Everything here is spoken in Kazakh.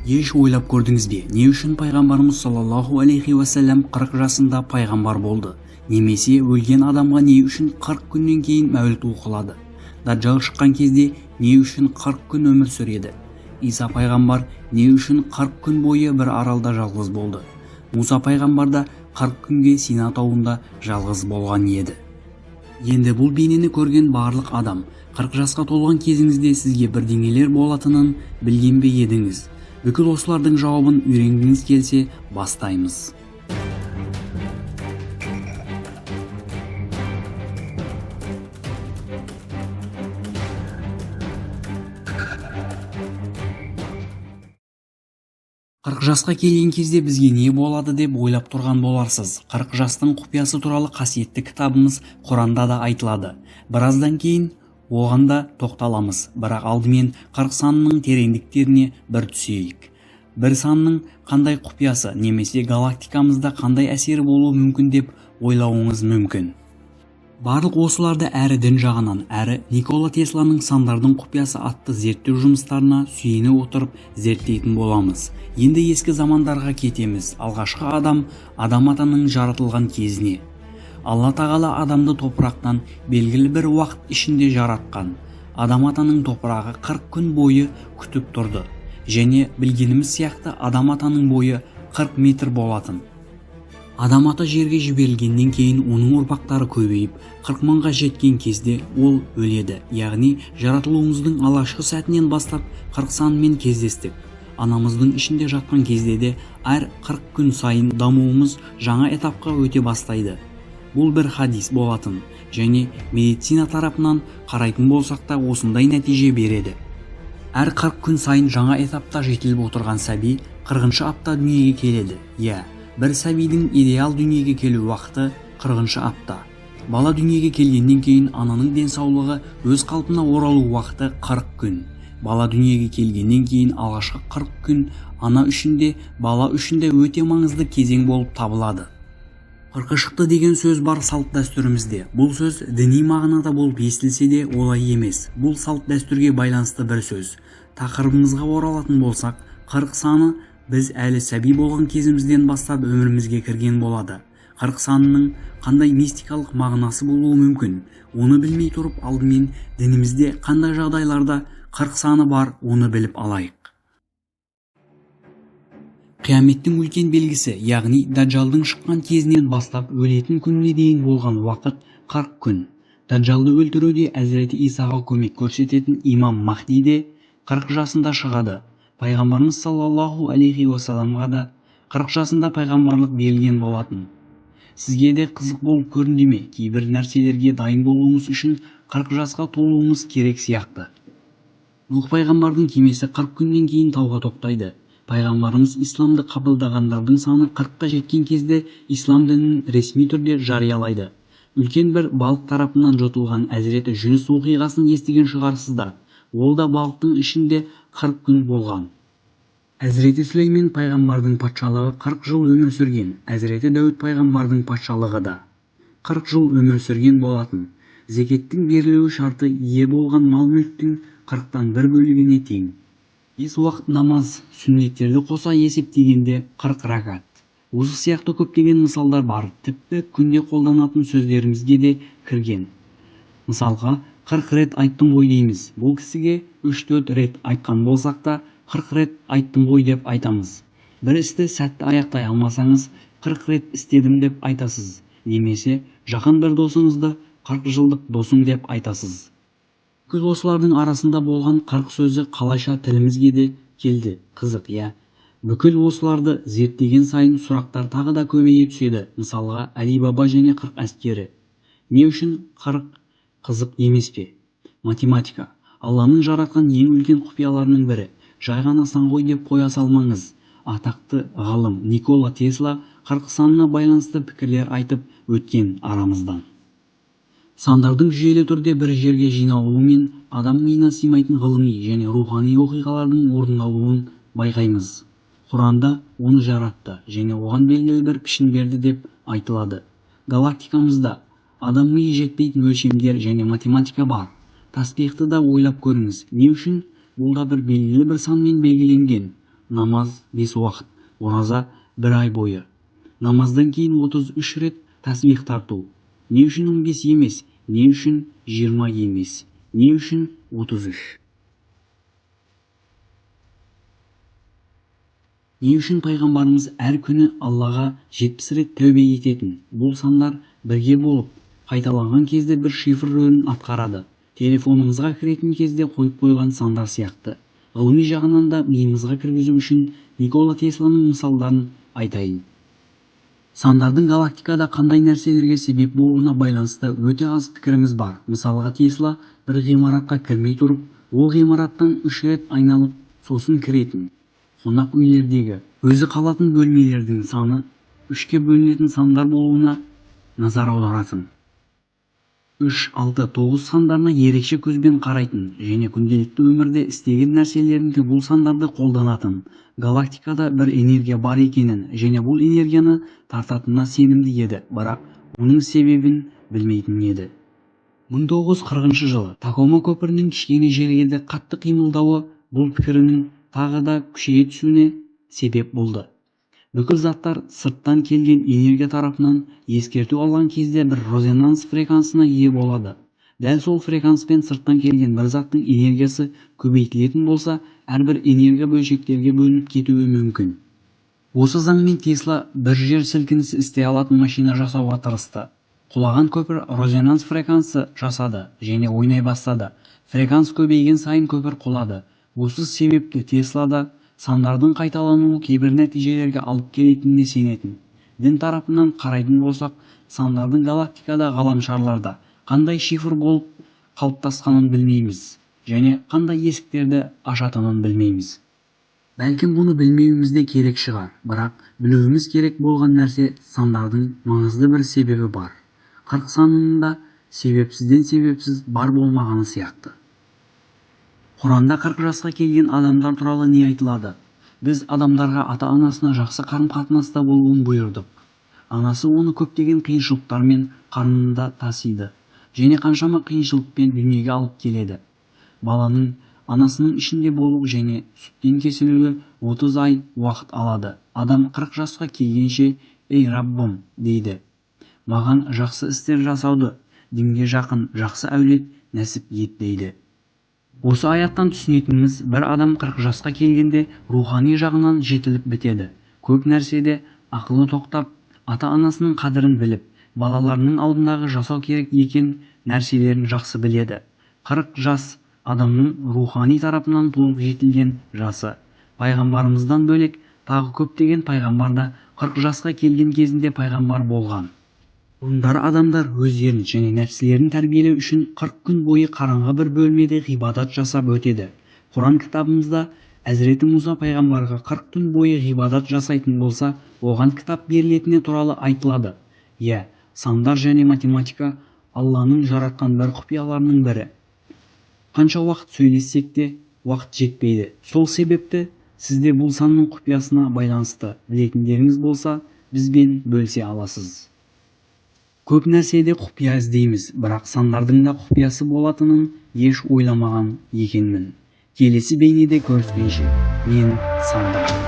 Еш ойлап көрдіңіз бе, не үшін пайғамбарымыз саллаллаху алейхи уассалам 40 жасында пайғамбар болды? Немесе өлген адамға не үшін 40 күннен кейін мәуліт оқылады? Даджал шыққан кезде не үшін 40 күн өмір сүреді? Иса пайғамбар не үшін 40 күн бойы бір аралда жалғыз болды? Муса пайғамбар да 40 күнге Сина тауында жалғыз болған еді. Енді бұл бейнені көрген барлық адам 40 жасқа толған кезіңізде сізге бірдеңелер болатынын білген бе едіңіз? Бүкіл осылардың жауабын үйренгіңіз келсе, бастаймыз. Қырық жасқа келген кезде бізге не болады деп ойлап тұрған боларсыз. 40 жастың құпиясы туралы қасиетті кітабымыз Құранда да айтылады. Біраздан кейін оған да тоқталамыз, бірақ алдымен 40 санының тереңдіктеріне бір түсейік. Бір санның қандай құпиясы немесе галактикамызда қандай әсері болуы мүмкін деп ойлауыңыз мүмкін. Барлық осыларды әрі дін жағынан, әрі Никола Тесланың сандардың құпиясы атты зерттеу жұмыстарына сүйене отырып зерттейтін боламыз. Енді ескі замандарға кетеміз. Алғашқы адам атаның жаратылған кезіне. Алла тағала адамды топырақтан белгілі бір уақыт ішінде жаратқан. Атаның топырағы 40 күн бойы күтіп тұрды. Және білгеніміз сияқты атаның бойы 40 метр болатын. Ата жерге жіберілгеннен кейін оның ұрпақтары көбейіп 40 мыңға жеткен кезде ол өледі. Яғни жаратылуымыздың алғашқы сәтінен бастап 40 санымен кездестік. Анамыздың ішінде жатқан кезде де әр 40 күн сайын дамуымыз жаңа этапқа өте бастайды. Бұл бір хадис болатын және медицина тарапынан қарайтын болсақ та осындай нәтиже береді. Әр 40 күн сайын жаңа этапта жетіліп отырған сәби 40-шы апта дүниеге келеді. Бір сәбидің идеал дүниеге келу уақыты 40-шы апта. Бала дүниеге келгеннен кейін ананың денсаулығы өз қалпына оралу уақыты 40 күн. Бала дүниеге келгеннен кейін алғашқы 40 күн ана үшін де, бала үшін де өте маңызды кезең болып табылады. 40 шықты деген сөз бар салт дәстүрімізде. Бұл сөз діни мағынада болып естілсе де олай емес. Бұл салт дәстүрге байланысты бір сөз. Тақырыбымызға оралатын болсақ, 40 саны біз әлі сәби болған кезімізден бастап өмірімізге кірген болады. 40 санының қандай мистикалық мағынасы болуы мүмкін? Оны білмей тұрып алдымен дінімізде қандай жағдайларда 40 саны бар, оны біліп алайық. Қияметтің үлкен белгісі, яғни Даджалдың шыққан кезінен бастап өлетін күніне дейін болған уақыт 40 күн. Даджалды өлтіруде Әзіреті Исаға көмек көрсететін имам Махди де 40 жасында шығады. Пайғамбарымыз саллаллаху алейхи уассаламға да 40 жасында пайғамбарлық берілген болатын. Сізге де қызық болып көрінді ме? Кейбір нәрселерге дайын болуымыз үшін 40 жасқа толуымыз керек сияқты. Нұх пайғамбардың кемесі 40 күннен кейін тауға тоқтайды. Пайғамбарымыз исламды қабылдағандардың саны 40-қа жеткен кезде ислам дінін ресми түрде жариялайды. Үлкен бір балық тарапынан жұтылған Әзіреті Жүніс оқиғасын естіген шығарсыздар. Ол да балықтың ішінде 40 күн болған. Әзіреті Сүлеймен пайғамбардың патшалығы 40 жыл өмір сүрген. Әзіреті Дәуд пайғамбардың патшалығы да 40 жыл өмір сүрген болатын. Зекеттің берілуі шарты ие болған мал-мүліктің 40-тан 1 бөлігіне тең. 5 уақыт намаз, сүннеттерді қоса есептегенде 40 ракат. Осы сияқты көптеген мысалдар бар. Тіпті күнде қолданатын сөздерімізге де кірген. Мысалға, 40 рет айттым ғой дейміз. Бұл кісіге 3-4 рет айтқан болсақ та 40 рет айттым ғой деп айтамыз. Бір істі сәтті аяқтай алмасаңыз 40 рет істедім деп айтасыз. Немесе жақын бір досыңызды 40 жылдық досың деп айтасыз. Күз осылардың арасында болған 40 сөзі қалайша тілімізге де келді. Қызық, Бүкіл осыларды зерттеген сайын сұрақтар тағы да көбейе түседі. Мысалға, Әли Баба және 40 әскері. Не үшін 40? Қызық емес пе? Математика. Алланың жаратқан ең үлкен құпияларының бірі. Жай ғана сан ғой деп қоя салмаңыз. Атақты ғалым Никола Тесла 40 санына байланысты пікірлер айтып өткен арамыздан. Сандардың жүйелі түрде бір жерге жиналуы мен адам миына сыймайтын ғылыми және рухани оқиғалардың орындалуын байқаймыз. Құранда оны жаратты және оған белгілі бір пішін берді деп айтылады. Галактикамызда адам миы жетпейтін өлшемдер және математика бар. Таспиқты да ойлап көріңіз. Не үшін? Бұл да бір белгілі бір санмен белгіленген. намаз 5 уақыт, ораза 1 ай бойы. Намаздан кейін 33 рет тасбих тарту. Не үшін 15 емес, не үшін 20 емес, не үшін 33? Не үшін пайғамбарымыз әр күні Аллаға 70 рет тәубе ететін? Бұл сандар бірге болып, қайталанған кезде бір шифр рөлін атқарады. Телефонымызға кіретін кезде қойып қойған сандар сияқты. Ғылыми жағынан да миымызға кіргізу үшін Никола Тесланың мысалдарын айтайын. Сандардың галактикада қандай нәрселерге себеп болуына байланысты өте аз пікіріміз бар. Мысалға, Тесла бір ғимаратқа кірмей тұрып, ол ғимараттан 3 рет айналып, сосын кіретін. Қонақ үйлердегі өзі қалатын бөлмелердің саны 3-ке бөлінетін сандар болуына назар аударатын. 3, 6, 9 сандарына ерекше көзбен қарайтын және күнделікті өмірде істеген нәрселерінде бұл сандарды қолданатын. Галактикада бір энергия бар екенін және бұл энергияны тартатынына сенімді еді, бірақ оның себебін білмейтін еді. 1940 жылы Такома көпірінің кішкене жерге қатты қимылдауы бұл пікірінің тағы да күшейе түсуіне себеп болды. Бүкіл заттар сырттан келген энергия тарапынан ескерту алған кезде бір резонанс фреквенсына ие болады. Дәл сол фреквенспен сырттан келген бір заттың энергиясы көбейтілетін болса, әрбір энергия бөлшектерге бөлініп кетуі мүмкін. Осы заңмен Тесла бір жер сілкінісі істей алатын машина жасауға тырысты. Құлаған көпір резонанс фреквенсы жасады және ойнай бастады. Фреквенс көбейген сайын көпір құлады. Осы себепті Теслада сандардың қайталануы кейбір нәтижелерге алып келетініне сенетін. Дін тарапынан қарайтын болсақ, сандардың галактикада ғаламшарларда қандай шифр болып қалыптасқанын білмейміз және қандай есіктерді ашатынын білмейміз. Бәлкім бұны білмеуіміз де керек шығар, бірақ білуіміз керек болған нәрсе сандардың маңызды бір себебі бар. 40 санында себепсізден себепсіз бар болмағаны сияқты. Құранда 40 жасқа келген адамдар туралы не айтылады? Біз адамдарға ата-анасына жақсы қарым-қатынаста болуын бұйырдық. Анасы оны көптеген қиыншылықтармен қарнында тасиды және қаншама қиыншылықпен дүниеге алып келеді. Баланың анасының ішінде болу және сүттен кесілуі 30 ай уақыт алады. Адам 40 жасқа келгенше «Ей Раббым» дейді. Маған жақсы істер жасауды, дінге жақын жақсы әулет нәсіп ет дейді. Осы аяттан түсінетініміз, бір адам 40 жасқа келгенде рухани жағынан жетіліп бітеді. Көп нәрседе ақылы тоқтап, ата-анасының қадірін біліп, балаларының алдындағы жасау керек екен нәрселерін жақсы біледі. 40 жас адамның рухани тарапынан толық жетілген жасы. Пайғамбарымыздан бөлек тағы көптеген пайғамбарда 40 жасқа келген кезінде пайғамбар болған. Бұндар адамдар өздерін және нәпсілерін тәрбиелеу үшін 40 күн бойы қараңғы бір бөлмеде ғибадат жасап өтеді. Құран кітабымызда Әзіреті Мұса пайғамбарға 40 күн бойы ғибадат жасайтын болса, оған кітап берілетіні туралы айтылады. Сандар және математика Алланың жаратқан бір құпияларының бірі. Қанша уақыт сөйлессек те уақыт жетпейді. Сол себепті сізде бұл санның құпиясына байланысты білетіндеріңіз болса, бізбен бөлісе аласыз. Көп нәрседе құпия іздейміз, бірақ сандардың да құпиясы болатынын еш ойламаған екенмін. Келесі бейнеде көріскенше, мен Сандar.